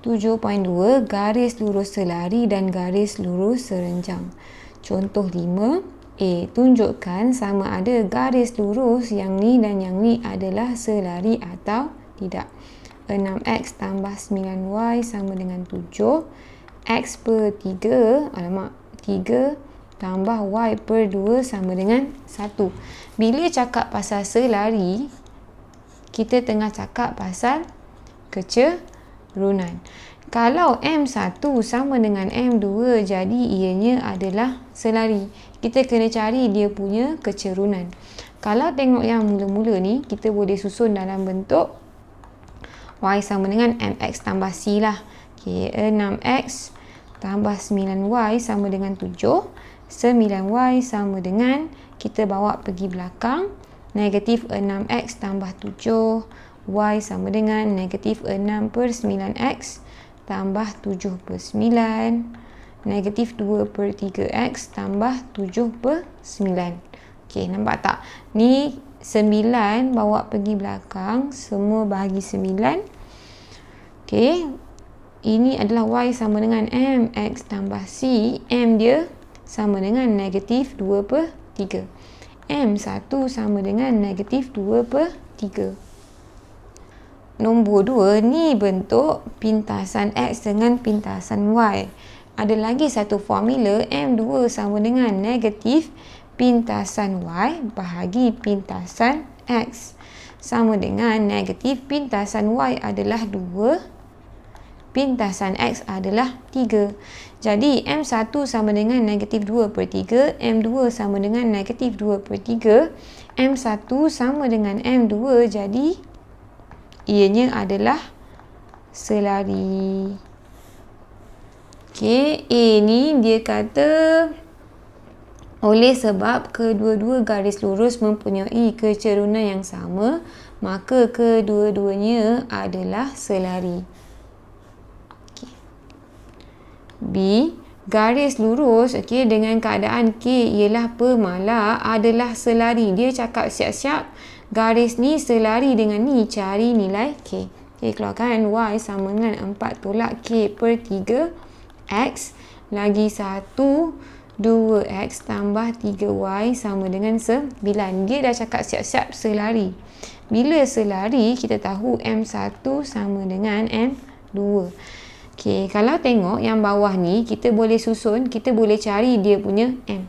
7.2 garis lurus selari dan garis lurus serenjang. Contoh 5. Tunjukkan sama ada garis lurus yang ni dan yang ni adalah selari atau tidak. 6x tambah 9y sama dengan 7. X per 3, 3 tambah y per 2 sama dengan 1. Bila cakap pasal selari, kita tengah cakap pasal kecerunan. Kalau M1 sama dengan M2, jadi ianya adalah selari. Kita kena cari dia punya kecerunan. Kalau tengok yang mula-mula ni, kita boleh susun dalam bentuk y sama dengan mx tambah c lah. 6x tambah 9y sama dengan 7. 9y sama dengan, kita bawa pergi belakang, negatif 6x tambah 7. Y sama dengan negatif 6 per 9x tambah 7 per 9. Negatif 2 per 3x tambah 7 per 9. Nampak tak? Ni 9 bawa pergi belakang, semua bahagi 9. Ini adalah y sama dengan mx tambah c. M dia sama dengan negatif 2 per 3. M1 sama dengan negatif 2 per 3. Nombor 2, ni bentuk pintasan x dengan pintasan y. Ada lagi satu formula, M2 sama dengan negatif pintasan y bahagi pintasan x. Sama dengan negatif pintasan y adalah 2, pintasan x adalah 3. Jadi, M1 sama dengan negatif 2 per 3, M2 sama dengan negatif 2 per 3, M1 sama dengan M2, jadi ianya adalah selari. A ni dia kata oleh sebab kedua-dua garis lurus mempunyai kecerunan yang sama, maka kedua-duanya adalah selari. B. Garis lurus dengan keadaan K ialah pemalar adalah selari. Dia cakap siap-siap garis ni selari dengan ni, cari nilai K. Keluarkan y sama dengan 4 tolak K per 3 X lagi 1 2x tambah 3y sama dengan 9. Dia dah cakap siap-siap selari. Bila selari, kita tahu M1 sama dengan M2. Kalau tengok yang bawah ni, kita boleh susun, kita boleh cari dia punya M.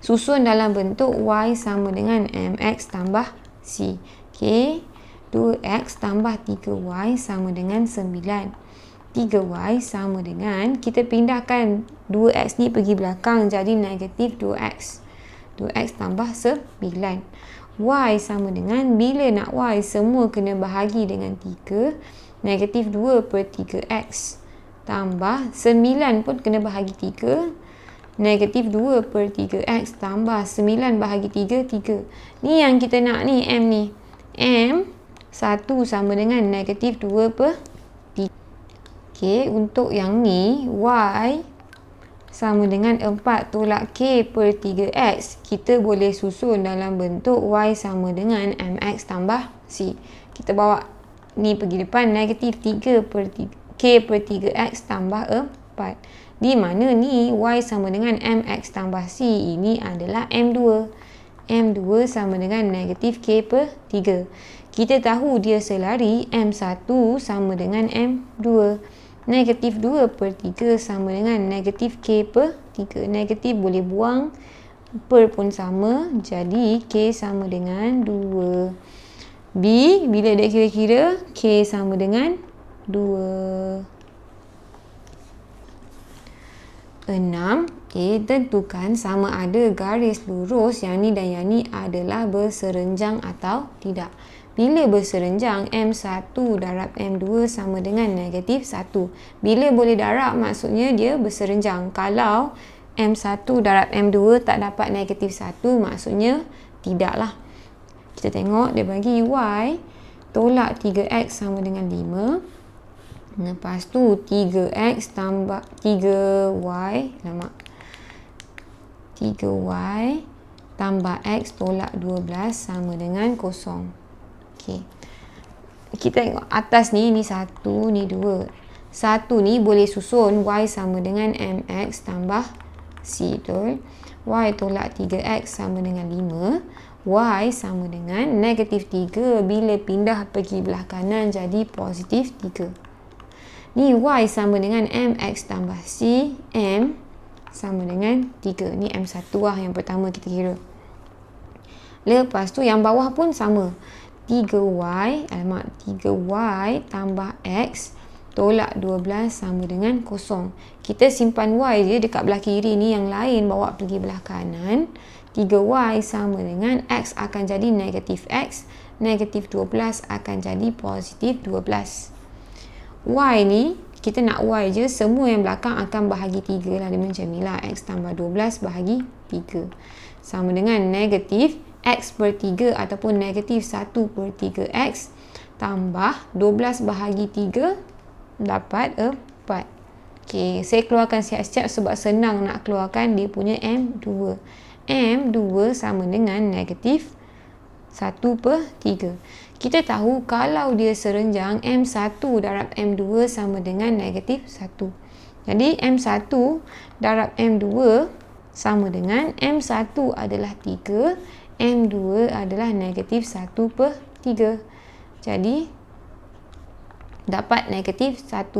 Susun dalam bentuk y sama dengan mx tambah c. 2x tambah 3y sama dengan 9. 3y sama dengan, kita pindahkan 2x ni pergi belakang, jadi negatif 2x. 2x tambah 9. Y sama dengan, bila nak y semua kena bahagi dengan 3. Negatif 2 per 3x tambah 9 pun kena bahagi 3. Negatif 2 per 3x tambah 9 bahagi 3, 3. Ni yang kita nak ni, M ni. M 1 sama dengan negatif 2 per 3. Untuk yang ni, y sama dengan 4 tolak K per 3x. Kita boleh susun dalam bentuk y sama dengan mx tambah c. Kita bawa ni pergi depan, negatif 3 per 3, K per 3x tambah 4. Di mana ni y sama dengan mx tambah c, ini adalah M2. M2 sama dengan negatif K per 3. Kita tahu dia selari, M1 sama dengan M2. Negatif 2 per 3 sama dengan negatif K per 3. Negatif boleh buang, per pun sama, jadi K sama dengan 2. B, bila dia kira-kira, K sama dengan 2. 6. Tentukan sama ada garis lurus yang ni dan yang ni adalah berserenjang atau tidak. Bila berserenjang, M1 darab M2 sama dengan negatif 1. Bila boleh darab, maksudnya dia berserenjang. Kalau M1 darab M2 tak dapat negatif 1, maksudnya tidaklah. Kita tengok, dia bagi y tolak 3x sama dengan 5. Lepas tu 3x tambah 3y 3y tambah x tolak 12 sama dengan 0. Kita tengok atas ni, ni 1, ni 2. 1 ni boleh susun Y sama dengan MX tambah C, betul? Y tolak 3X sama dengan 5. Y sama dengan negatif 3 bila pindah pergi belah kanan jadi positif 3. Ni Y sama dengan MX tambah C. M sama dengan 3. Ni M1 lah yang pertama kita kira. Lepas tu yang bawah pun sama. 3Y tambah X tolak 12 sama dengan 0. Kita simpan Y je dekat belah kiri ni, yang lain bawa pergi belah kanan. 3Y sama dengan X akan jadi negatif X. Negatif 12 akan jadi positif 12. Y ni, kita nak Y je, semua yang belakang akan bahagi 3 lah. Dia macam ni lah. X tambah 12 bahagi 3. Sama dengan negatif X per 3 ataupun negatif 1 per 3X tambah 12 bahagi 3 dapat 4. Okey, saya keluarkan siap-siap sebab senang nak keluarkan dia punya M2. M2 sama dengan negatif 1 per 3. Kita tahu kalau dia serenjang, M1 darab M2 sama dengan negatif 1. Jadi M1 darab M2 sama dengan M1 adalah 3, M2 adalah negatif 1 per 3. Jadi, dapat negatif 1.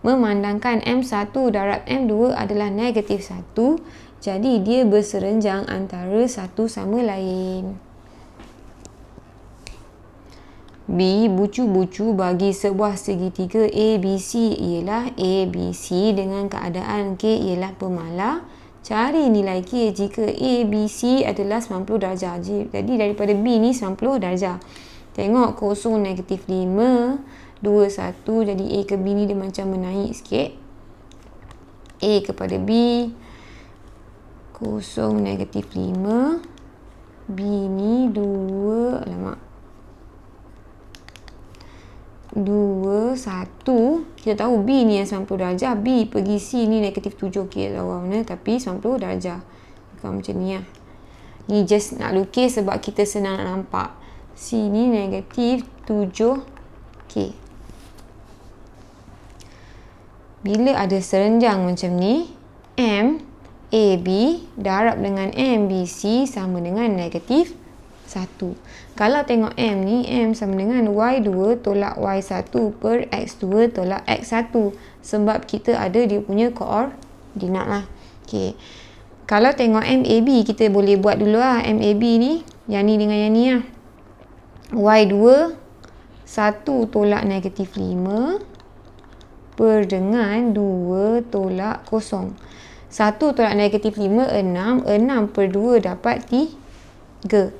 Memandangkan M1 darab M2 adalah negatif 1, jadi dia berserenjang antara satu sama lain. B. Bucu-bucu bagi sebuah segitiga ABC ialah ABC dengan keadaan K ialah pemalar. Cari nilai K jika ABC adalah 90 darjah. Jadi daripada B ni 90 darjah. Tengok kosong negatif 5, 2, 1. Jadi A ke B ni dia macam menaik sikit. A kepada B. Kosong negatif 5. B ni 2. Alamak. 2, 1. Kita tahu B ni yang 90 darjah. B pergi C ni negatif 7. Kita tahu mana. Tapi 90 darjah. Bukan macam ni lah. Ni just nak lukis sebab kita senang nak nampak. C ni negatif 7K. Bila ada serenjang macam ni, M AB darab dengan MBC sama dengan negatif 1. Kalau tengok M ni, M sama dengan Y2 tolak Y1 per X2 tolak X1. Sebab kita ada dia punya koordinat lah. Okay. Kalau tengok MAB, kita boleh buat dulu lah. MAB ni, yang ni dengan yang ni lah. Y2, 1 tolak negatif 5 per dengan 2 tolak 0. 1 tolak negatif 5, 6. 6 per 2 dapat 3.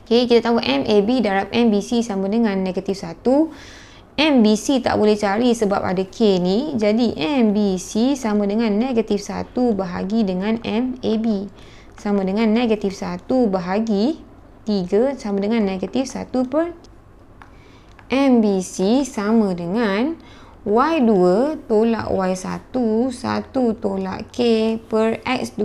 Okay, kita tahu MAB darab MBC sama dengan negatif 1. MBC tak boleh cari sebab ada K ni. Jadi, MBC sama dengan negatif 1 bahagi dengan MAB. Sama dengan negatif 1 bahagi 3 sama dengan negatif 1 per MBC sama dengan Y2 tolak Y1, 1 tolak K per X2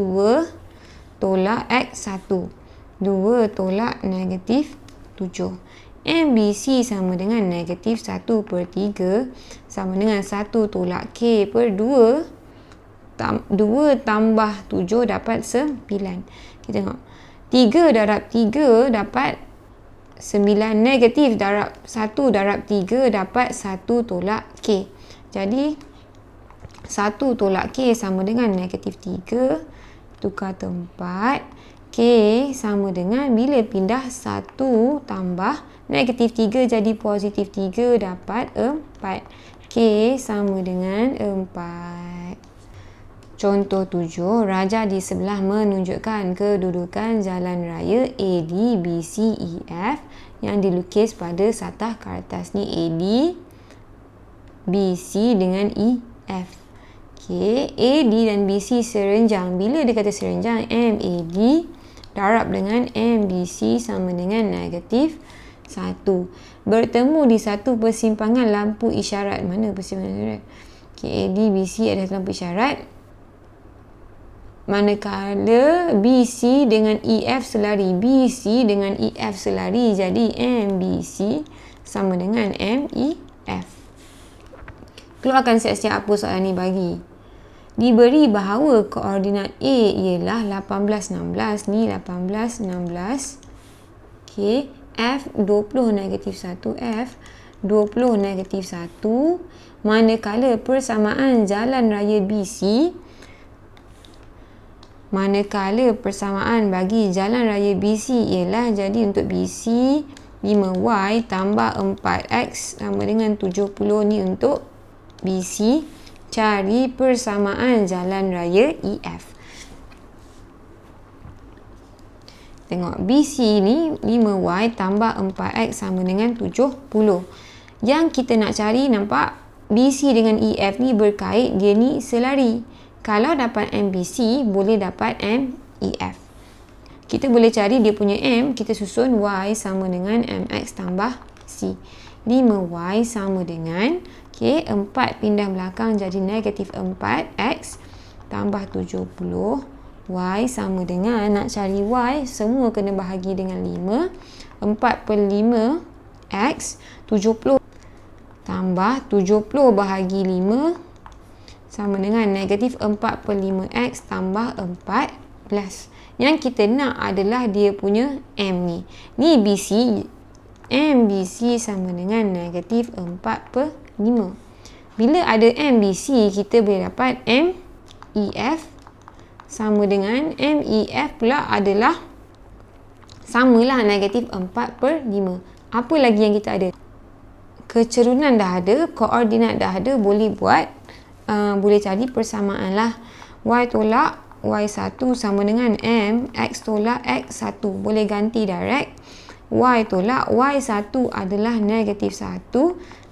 tolak X1. 2 tolak negatif 7. MBC sama dengan negatif 1 per 3 sama dengan 1 tolak K per 2. 2 tambah 7 dapat 9. Kita tengok. 3 darab 3 dapat 9. Negatif darab 1 darab 3 dapat 1 tolak K. Jadi, 1 tolak K sama dengan negatif 3. Tukar tempat. K sama dengan bila pindah 1 tambah negatif 3 jadi positif 3 dapat 4. K sama dengan 4. Contoh 7. Rajah di sebelah menunjukkan kedudukan jalan raya AD, BC, EF yang dilukis pada satah kertas ni. AD, BC dengan EF. Okay. AD dan BC serenjang. Bila dia kata serenjang, MAD darab dengan MBC sama dengan negatif 1. Bertemu di satu persimpangan lampu isyarat. Mana persimpangan isyarat? Okay, AD, BC ada lampu isyarat. Manakala BC dengan EF selari. BC dengan EF selari. Jadi MBC sama dengan MEF. Keluarkan siap-siap apa soalan ni bagi. Diberi bahawa koordinat A ialah 18, 16. Ni 18, 16. Okey. F 20, -1. F 20, -1. Manakala persamaan jalan raya BC. Manakala persamaan bagi jalan raya BC ialah, jadi untuk BC 5Y tambah 4X sama dengan 70 ni untuk BC. Cari persamaan jalan raya EF. Tengok BC ni 5Y tambah 4X sama dengan 70. Yang kita nak cari, nampak BC dengan EF ni berkait, dia ni selari. Kalau dapat MBC, boleh dapat MEF. Kita boleh cari dia punya M, kita susun Y sama dengan MX tambah C. 5Y sama dengan, okey, 4 pindah belakang jadi negatif 4X tambah 70. Y sama dengan, nak cari Y, semua kena bahagi dengan 5. 4 per 5 X, 70 tambah 70 bahagi 5 sama dengan negatif 4 per 5X tambah 14. Yang kita nak adalah dia punya M ni. Ni BC. MBC sama dengan negatif 4 per 5. Bila ada MBC, kita boleh dapat MEF sama dengan MEF pula adalah samalah negatif 4 per 5. Apa lagi yang kita ada? Kecerunan dah ada, koordinat dah ada, boleh buat, boleh cari persamaan lah. Y tolak Y1 sama dengan M, X tolak X1. Boleh ganti direct. Y tolak Y1 adalah negatif 1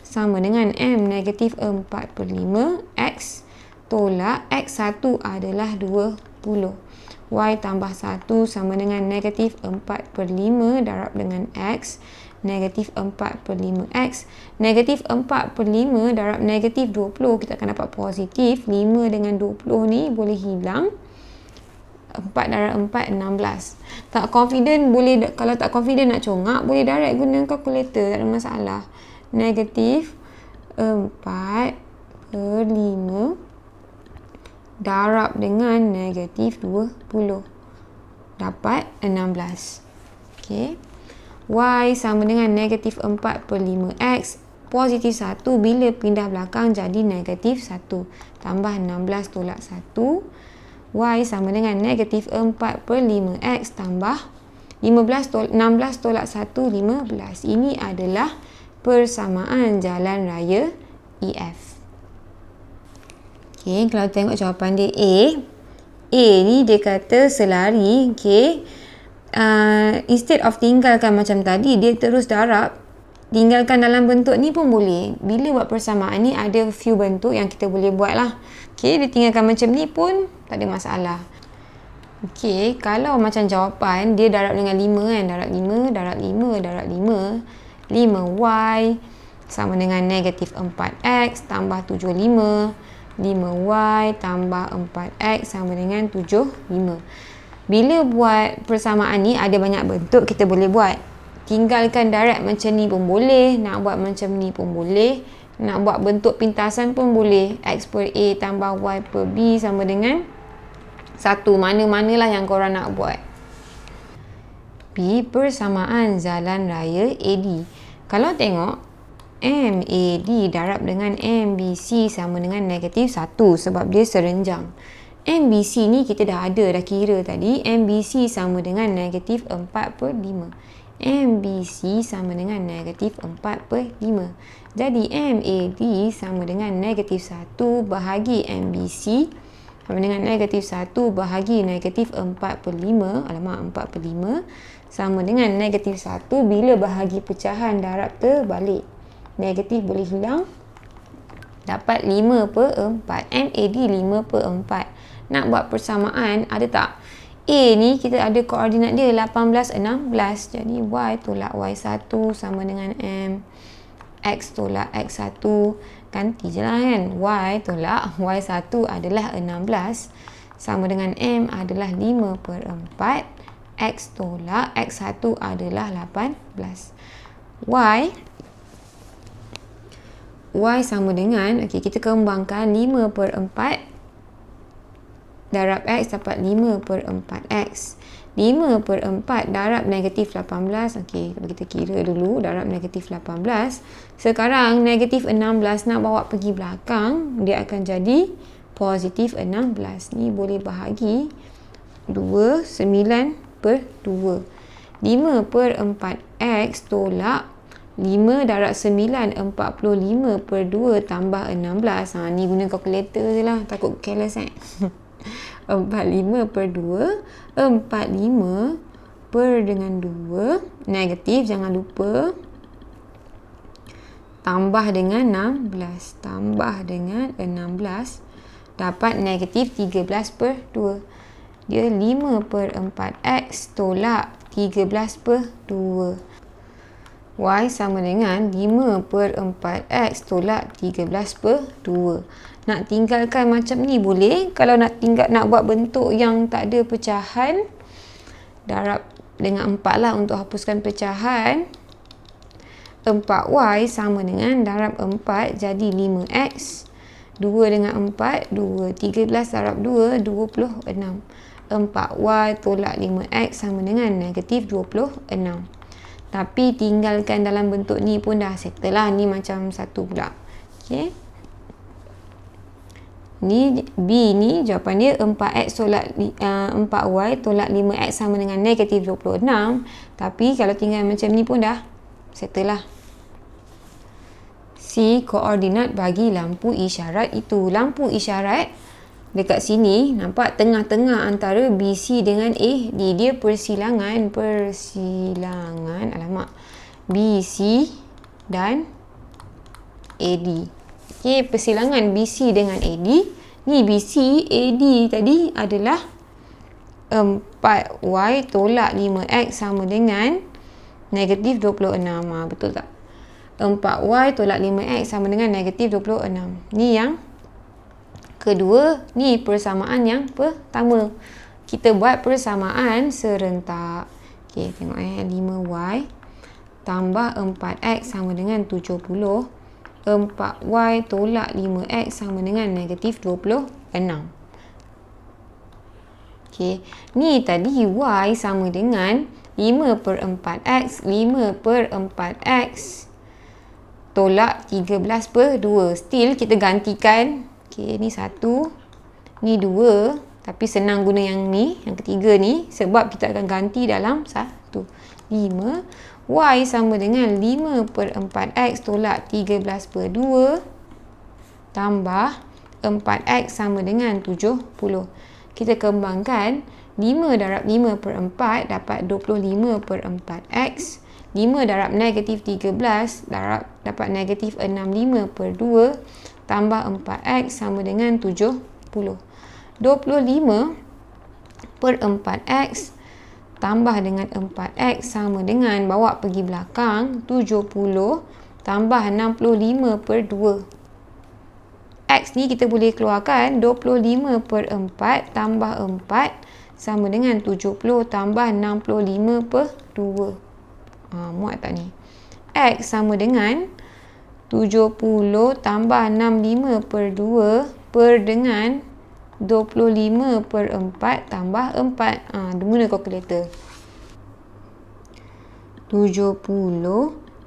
sama dengan M negatif 4 per 5. X tolak X1 adalah 20. Y tambah 1 sama dengan negatif 4 per 5 darab dengan X. Negatif 4 per 5X. Negatif 4 per 5 darab negatif 20. Kita akan dapat positif. 5 dengan 20 ni boleh hilang. 4 darab 4, 16. Tak confident boleh, kalau tak confident nak congak, boleh direct guna kalkulator, tak ada masalah. Negatif 4 per 5 darab dengan negatif 20. Dapat 16. Okey. Y sama dengan negatif 4 per 5X. Positif 1 bila pindah belakang jadi negatif 1. Tambah 16 tolak 1. Y sama dengan negatif 4 per 5X tambah 16 tolak 1, 15. Ini adalah persamaan jalan raya EF. Okey, kalau tengok jawapan dia A. A ni dia kata selari, okey. Instead of tinggalkan macam tadi, dia terus darab. Tinggalkan dalam bentuk ni pun boleh. Bila buat persamaan ni, ada few bentuk yang kita boleh buat lah. Okey, dia tinggalkan macam ni pun tak ada masalah. Okey, kalau macam jawapan dia darab dengan 5 kan, darab 5, darab 5, darab 5. 5Y sama dengan negatif 4X tambah 75. 5Y tambah 4X sama dengan 75. Bila buat persamaan ni ada banyak bentuk kita boleh buat. Tinggalkan direct macam ni pun boleh, nak buat macam ni pun boleh, nak buat bentuk pintasan pun boleh. X per A tambah Y per B sama dengan 1. Mana-manalah yang korang nak buat. B. Persamaan jalan raya AD. Kalau tengok MAD darab dengan MBC sama dengan negatif 1 sebab dia serenjang. MBC ni kita dah ada, dah kira tadi. MBC sama dengan negatif 4 per 5. MBC sama dengan negatif 4 per 5. Jadi MAD sama dengan negatif 1 bahagi MBC sama dengan negatif 1 bahagi negatif 4 per 5. Alamak, 4 per 5 sama dengan negatif 1 bila bahagi pecahan darab terbalik. Negatif boleh hilang. Dapat 5 per 4. MAD 5 per 4. Nak buat persamaan, ada tak? A ni kita ada koordinat dia 18, 16. Jadi Y tolak Y1 sama dengan M. X tolak X1. Ganti je lah kan. Y tolak Y1 adalah 16. Sama dengan M adalah 5 per 4. X tolak X1 adalah 18. Y sama dengan, okey, kita kembangkan 5 per 4 darab X dapat 5 per 4X. 5 per 4 darab negatif 18. Okey, kita kira dulu darab negatif 18. Sekarang negatif 16 nak bawa pergi belakang, dia akan jadi positif 16. Ni boleh bahagi 2, 9 per 2. 5 per 4X tolak 5 darab 9, 45 per 2 tambah 16. Ni guna kalkulator je lah, takut careless 45 per 2, 45 per dengan 2, negatif jangan lupa, tambah dengan 16, tambah dengan 16, dapat negatif 13 per 2. Dia 5 per 4X tolak 13 per 2. Y sama dengan 5 per 4X tolak 13 per 2. Nak tinggalkan macam ni boleh. Kalau nak buat bentuk yang tak ada pecahan, darab dengan 4 lah untuk hapuskan pecahan. 4Y sama dengan darab 4 jadi 5X. 2 dengan 4, 2. 13 darab 2, 26. 4Y tolak 5X sama dengan negatif 26. Tapi tinggalkan dalam bentuk ni pun dah settle lah. Ni macam satu pula. Okay. Ni B ni jawapan dia 4X tolak 4Y tolak 5X sama dengan negatif 26. Tapi kalau tinggal macam ni pun dah settle lah. C. Koordinat bagi lampu isyarat itu. Lampu isyarat dekat sini nampak tengah-tengah antara BC dengan AD. Dia persilangan alamak, BC dan AD. Okey, persilangan BC dengan AD. Ni BC, AD tadi adalah 4Y tolak 5X sama dengan negatif 26. Betul tak? 4Y tolak 5X sama dengan negatif 26. Ni yang kedua, ni persamaan yang pertama. Kita buat persamaan serentak. Okey, tengok 5Y tambah 4X sama dengan 70. 4Y tolak 5X sama dengan negatif 26. Okey, ni tadi Y sama dengan 5 per 4X. 5 per 4X tolak 13 per 2. Still kita gantikan. Okey, ni 1, ni 2. Tapi senang guna yang ni, yang ketiga ni, sebab kita akan ganti dalam 1. 5. Y sama dengan 5 per 4X tolak 13 per 2 tambah 4X sama dengan 70. Kita kembangkan 5 darab 5 per 4 dapat 25 per 4X. 5 darab negatif 13 dapat negatif 65 per 2 tambah 4X sama dengan 70. 25 per 4X tambah dengan 4X sama dengan, bawa pergi belakang, 70 tambah 65 per 2. X ni kita boleh keluarkan, 25 per 4 tambah 4 sama dengan 70 tambah 65 per 2. Muat tak ni? X sama dengan 70 tambah 65 per 2 per dengan 25 per 4 tambah 4. Guna kalkulator. 70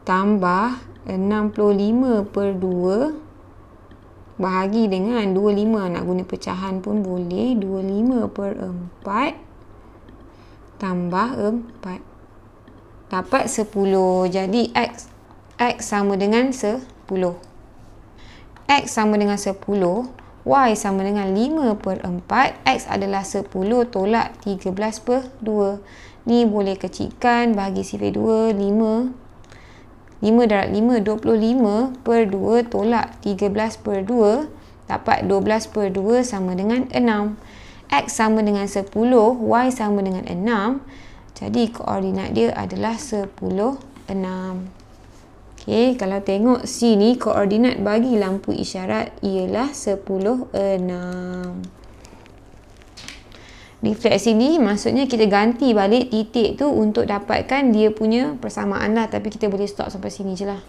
tambah 65 per 2 bahagi dengan 25. Nak guna pecahan pun boleh. 25 per 4 tambah 4. Dapat 10. Jadi X sama dengan 10. X sama dengan 10. Y sama dengan 5 per 4. X adalah 10 tolak 13 per 2. Ni boleh kecilkan, bahagi sifar 2, 5. 5 darab 5, 25 per 2 tolak 13 per 2. Dapat 12 per 2 sama dengan 6. X sama dengan 10, Y sama dengan 6. Jadi koordinat dia adalah 10, 6. Okey, kalau tengok C ni, koordinat bagi lampu isyarat ialah 10, 6. Refleksi ni maksudnya kita ganti balik titik tu untuk dapatkan dia punya persamaan lah. Tapi kita boleh stop sampai sini je lah.